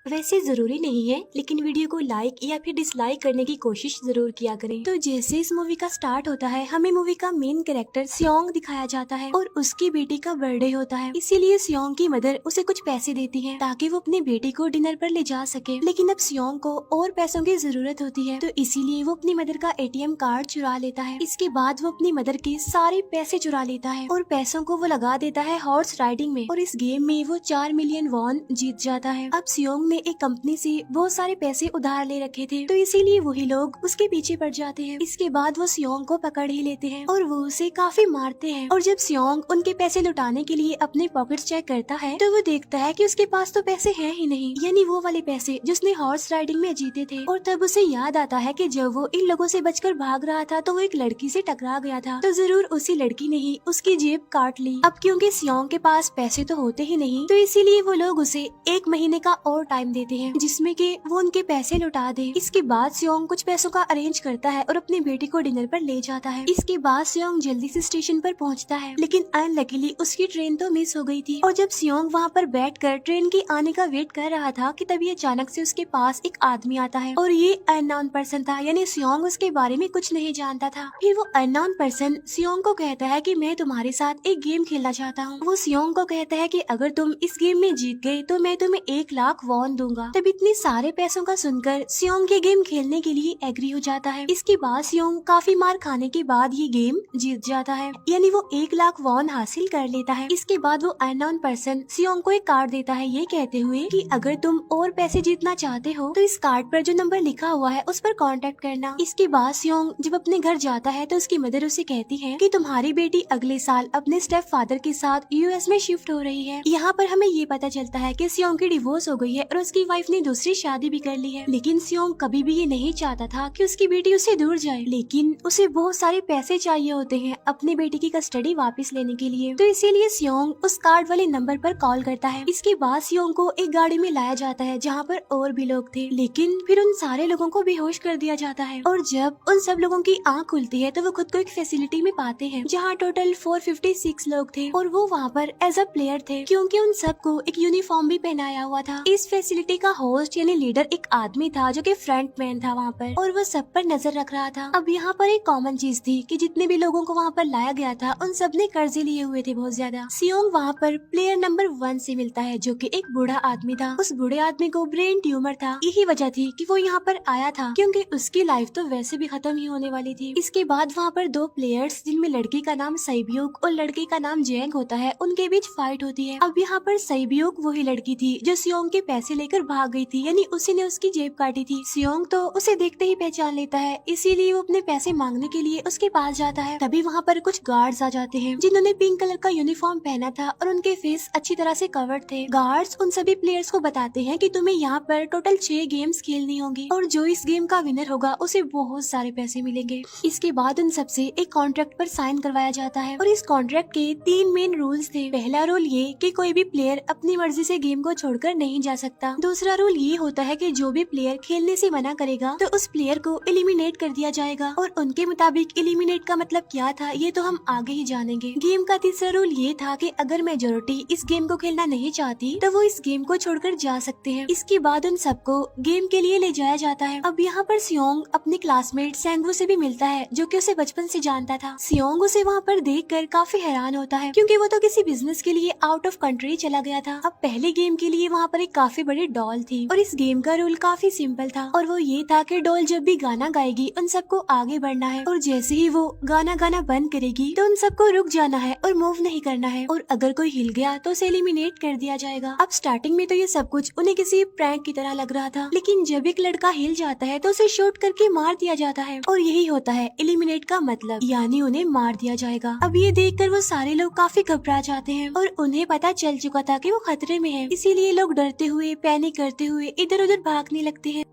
वैसे जरूरी नहीं है, लेकिन वीडियो को लाइक या फिर डिसलाइक करने की कोशिश जरूर किया करें। तो जैसे इस मूवी का स्टार्ट होता है, हमें मूवी का मेन कैरेक्टर सियोंग दिखाया जाता है और उसकी बेटी का बर्थडे होता है। इसीलिए सियोंग की मदर उसे कुछ पैसे देती है ताकि वो अपनी बेटी को डिनर पर ले जा सके। लेकिन अब सियोंग को और पैसों की जरूरत होती है, तो इसीलिए वो अपनी मदर का एटीएम कार्ड चुरा लेता है। इसके बाद वो अपनी मदर के सारे पैसे चुरा लेता है और पैसों को वो लगा देता है हॉर्स राइडिंग में, और इस गेम में वो 4 मिलियन वॉन जीत जाता है। अब सियोंग ने एक कंपनी से बहुत सारे पैसे उधार ले रखे थे, तो इसीलिए वही लोग उसके पीछे पड़ जाते हैं। इसके बाद वो सियोंग को पकड़ ही लेते हैं और वो उसे काफी मारते हैं। और जब सियोंग उनके पैसे लुटाने के लिए अपने पॉकेट्स चेक करता है, तो वो देखता है कि उसके पास तो पैसे हैं ही नहीं, यानी वो वाले पैसे जिसने हॉर्स राइडिंग में जीते थे। और तब उसे याद आता है कि जब वो इन लोगों से बचकर भाग रहा था तो वो एक लड़की से टकरा गया था, तो जरूर उसी लड़की ने ही उसकी जेब काट ली। अब क्योंकि सियोंग के पास पैसे तो होते ही नहीं, तो इसीलिए वो लोग उसे 1 महीने का और टाइम देते हैं जिसमें कि वो उनके पैसे लौटा दे। इसके बाद सियोंग कुछ पैसों का अरेंज करता है और अपनी बेटी को डिनर पर ले जाता है। इसके बाद सियोंग जल्दी से स्टेशन पर पहुंचता है, लेकिन अनलकीली उसकी ट्रेन तो मिस हो गई थी। और जब सियोंग वहां पर बैठकर ट्रेन के आने का वेट कर रहा था कि तभी अचानक से उसके पास एक आदमी आता है, और ये अननोन पर्सन था, यानी सियोंग उसके बारे में कुछ नहीं जानता था। फिर वो अननोन पर्सन सियोंग को कहता है कि मैं तुम्हारे साथ एक गेम खेलना चाहता हूँ। वो सियोंग को कहता है कि अगर तुम इस गेम में जीत गए तो मैं तुम्हें 1 लाख वॉन दूंगा। तब इतने सारे पैसों का सुनकर सियोंग ये गेम खेलने के लिए एग्री हो जाता है। इसके बाद सियोंग काफी मार खाने के बाद ये गेम जीत जाता है, यानी वो 1 लाख वॉन हासिल कर लेता है। इसके बाद वो अननोन पर्सन सियोंग को एक कार्ड देता है, ये कहते हुए कि अगर तुम और पैसे जीतना चाहते हो तो इस कार्ड पर जो नंबर लिखा हुआ है उस पर कांटेक्ट करना। इसके बाद सियोंग जब अपने घर जाता है तो उसकी मदर उसे कहती है कि तुम्हारी बेटी अगले साल अपने स्टेप फादर के साथ यूएस में शिफ्ट हो रही है। यहाँ पर हमें ये पता चलता है कि सियोंग की डिवोर्स हो गई है और उसकी वाइफ ने दूसरी शादी भी कर ली है। लेकिन सियोंग कभी भी ये नहीं चाहता था कि उसकी बेटी उससे दूर जाए, लेकिन उसे बहुत सारे पैसे चाहिए होते हैं अपनी बेटी की कस्टडी वापस लेने के लिए, तो इसीलिए सियोंग उस कार्ड वाले नंबर पर कॉल करता है। इसके बाद सियोंग को एक गाड़ी में लाया जाता है जहाँ पर और भी लोग थे, लेकिन फिर उन सारे लोगों को बेहोश कर दिया जाता है। और जब उन सब लोगों की आँख खुलती है तो वो खुद को एक फैसिलिटी में पाते हैं जहाँ टोटल 456 लोग थे, और वो वहाँ पर एज अ प्लेयर थे क्योंकि उन सबको एक यूनिफॉर्म भी पहनाया हुआ था। इस फैसिलिटी का होस्ट यानी लीडर एक आदमी था जो कि फ्रंट मैन था वहाँ पर, और वो सब पर नजर रख रहा था। अब यहाँ पर एक कॉमन चीज थी कि जितने भी लोगों को वहाँ पर लाया गया था उन सब ने कर्जे लिए हुए थे बहुत ज्यादा। सियोंग वहाँ पर प्लेयर नंबर 1 से मिलता है जो कि एक बूढ़ा आदमी था। उस बूढ़े आदमी को ब्रेन ट्यूमर था, यही वजह थी कि वो यहाँ पर आया था क्योंकि उसकी लाइफ तो वैसे भी खत्म ही होने वाली थी। इसके बाद वहाँ पर 2 प्लेयर्स जिनमें लड़की का नाम सैब्यूक और लड़के का नाम जेंग होता है, उनके बीच फाइट होती है। अब यहाँ पर सैब्यूक वही लड़की थी जो सियोंग के पैसे लेकर भाग गई थी, यानी उसी ने उसकी जेब काटी थी। सियोंग तो उसे देखते ही पहचान लेता है, इसीलिए वो अपने पैसे मांगने के लिए उसके पास जाता है। तभी वहाँ पर कुछ गार्ड्स आ जाते हैं जिन्होंने पिंक कलर का यूनिफॉर्म पहना था और उनके फेस अच्छी तरह से कवर्ड थे। गार्ड्स उन सभी प्लेयर्स को बताते हैं कि तुम्हें यहाँ पर टोटल 6 गेम्स खेलनी होंगी और जो इस गेम का विनर होगा उसे बहुत सारे पैसे मिलेंगे। इसके बाद उन सबसे एक कॉन्ट्रैक्ट पर साइन करवाया जाता है और इस कॉन्ट्रैक्ट के 3 मेन रूल्स थे। पहला रूल ये कि कोई भी प्लेयर अपनी मर्जी से गेम को छोड़कर नहीं जा सकता। दूसरा रूल ये होता है कि जो भी प्लेयर खेलने से मना करेगा तो उस प्लेयर को एलिमिनेट कर दिया जाएगा, और उनके मुताबिक एलिमिनेट का मतलब क्या था ये तो हम आगे ही जानेंगे। गेम का तीसरा रूल ये था कि अगर मेजोरिटी इस गेम को खेलना नहीं चाहती तो वो इस गेम को छोड़कर जा सकते हैं। इसके बाद उन सबको गेम के लिए ले जाया जाता है। अब यहाँ पर सियोंग अपने क्लासमेट सेंगवू से भी मिलता है जो कि उसे बचपन से जानता था। सियोंग उसे वहाँ पर देखकर काफी हैरान होता है क्योंकि वो तो किसी बिजनेस के लिए आउट ऑफ कंट्री चला गया था। अब पहले गेम के लिए वहाँ पर एक काफी बड़ी डॉल थी और इस गेम का रूल काफी सिंपल था, और वो ये था कि डॉल जब भी गाना गाएगी उन सबको आगे बढ़ना है, और जैसे ही वो गाना गाना बंद करेगी तो उन सबको रुक जाना है और मूव नहीं करना है, और अगर कोई हिल गया तो उसे एलिमिनेट कर दिया जाएगा। अब स्टार्टिंग में तो ये सब कुछ उन्हें किसी प्रैंक की तरह लग रहा था, लेकिन जब एक लड़का हिल जाता है तो उसे शूट करके मार दिया जाता है, और यही होता है एलिमिनेट का मतलब, यानी उन्हें मार दिया जाएगा। अब ये देखकर वो सारे लोग काफी घबरा जाते हैं और उन्हें पता चल चुका था कि वो खतरे में है, इसीलिए लोग डरते हुए पैनिक करते हुए इधर उधर भागने लगते हैं।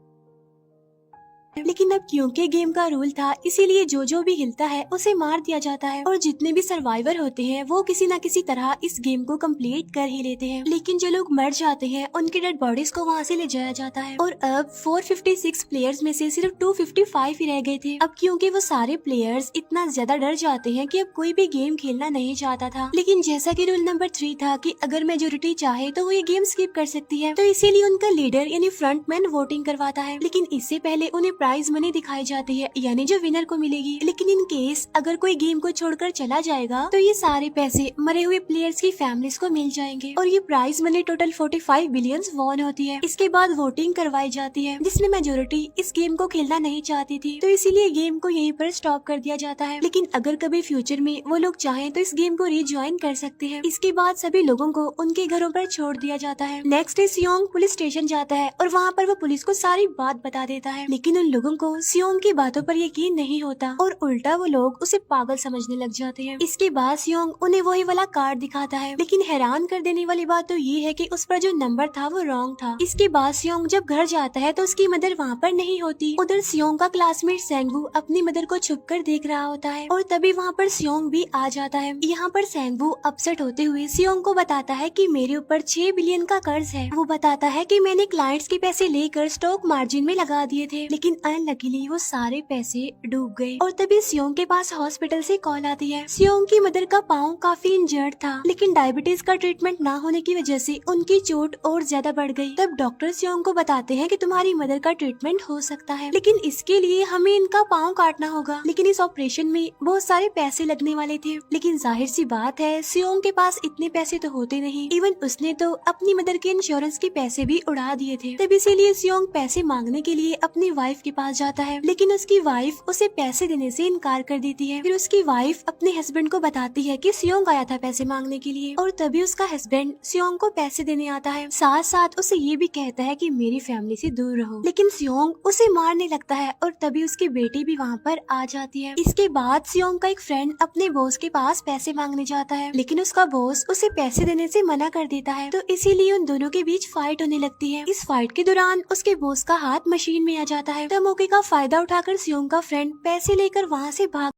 लेकिन अब क्योंकि गेम का रूल था इसीलिए जो भी हिलता है उसे मार दिया जाता है और जितने भी सर्वाइवर होते हैं वो किसी न किसी तरह इस गेम को कंप्लीट कर ही लेते हैं। लेकिन जो लोग मर जाते हैं उनकी डेड बॉडीज को वहाँ से ले जाया जाता है और अब 456 प्लेयर्स में से सिर्फ 255 ही रह गए थे। अब क्योंकि वो सारे प्लेयर्स इतना ज्यादा डर जाते हैं कि अब कोई भी गेम खेलना नहीं चाहता था। लेकिन जैसा कि रूल नंबर 3 था कि अगर मेजोरिटी चाहे तो वो ये गेम स्किप कर सकती है, तो इसीलिए उनका लीडर यानी फ्रंटमैन वोटिंग करवाता है। लेकिन इससे पहले उन्हें प्राइज मनी दिखाई जाती है यानी जो विनर को मिलेगी। लेकिन इन केस अगर कोई गेम को छोड़कर चला जाएगा तो ये सारे पैसे मरे हुए प्लेयर्स की फैमिलीज को मिल जाएंगे और ये prize money total 45 billion won होती है। इसके बाद वोटिंग करवाई जाती है जिसमें मेजोरिटी इस गेम को खेलना नहीं चाहती थी, तो इसीलिए गेम को यहीं पर स्टॉप कर दिया जाता है। लेकिन अगर कभी फ्यूचर में वो लोग चाहें तो इस गेम को रिज्वाइन कर सकते हैं। इसके बाद सभी लोगों को उनके घरों पर छोड़ दिया जाता है। नेक्स्ट डे सियोंग पुलिस स्टेशन जाता है और वहाँ पर वो पुलिस को सारी बात बता देता है। लेकिन उन लोगों को सियोंग की बातों पर यकीन नहीं होता और उल्टा वो लोग उसे पागल समझने लग जाते हैं। इसके बाद सियोंग उन्हें वही वाला कार्ड दिखाता है, लेकिन हैरान कर देने वाली बात तो ये है कि उस पर जो नंबर था वो रॉन्ग था। इसके बाद सियोंग जब घर जाता है तो उसकी मदर वहाँ पर नहीं होती। उधर सियोंग का क्लासमेट सेंगवू अपनी मदर को छुपकर देख रहा होता है और तभी वहाँ पर सियोंग भी आ जाता है। यहाँ पर सेंगवू अपसेट होते हुए सियोंग को बताता है कि मेरे ऊपर 6 बिलियन का कर्ज है। वो बताता है कि मैंने क्लाइंट्स के पैसे लेकर स्टॉक मार्जिन में लगा दिए थे, लेकिन अनलकीली वो सारे पैसे डूब गए। और तभी सियोंग के पास हॉस्पिटल से कॉल आती है। सियोंग की मदर का पाँव काफी इंजर्ड था, लेकिन डायबिटीज का ट्रीटमेंट ना होने की वजह से उनकी चोट और ज्यादा बढ़ गई। तब डॉक्टर सियोंग को बताते हैं कि तुम्हारी मदर का ट्रीटमेंट हो सकता है, लेकिन इसके लिए हमें इनका पाँव काटना होगा। लेकिन इस ऑपरेशन में बहुत सारे पैसे लगने वाले थे। लेकिन जाहिर सी बात है सियोंग के पास इतने पैसे तो होते नहीं। इवन उसने तो अपनी मदर के इंश्योरेंस के पैसे भी उड़ा दिए थे। तब इसीलिए सियोंग पैसे मांगने के लिए अपनी वाइफ के पास जाता है, लेकिन उसकी वाइफ उसे पैसे देने से इनकार कर देती है। फिर उसकी वाइफ अपने हस्बैंड को बताती है कि सियोंग आया था पैसे मांगने के लिए और तभी उसका हस्बैंड सियोंग को पैसे देने आता है। साथ साथ उसे ये भी कहता है कि मेरी फैमिली से दूर रहो। लेकिन सियोंग उसे मारने लगता है और तभी उसकी बेटी भी वहाँ पर आ जाती है। इसके बाद सियोंग का एक फ्रेंड अपने बॉस के पास पैसे मांगने जाता है, लेकिन उसका बॉस उसे पैसे देने से मना कर देता है, तो इसीलिए उन दोनों के बीच फाइट होने लगती है। इस फाइट के दौरान उसके बॉस का हाथ मशीन में आ जाता है, तो मौके का फायदा उठाकर सियोंग का फ्रेंड पैसे लेकर वहाँ से भाग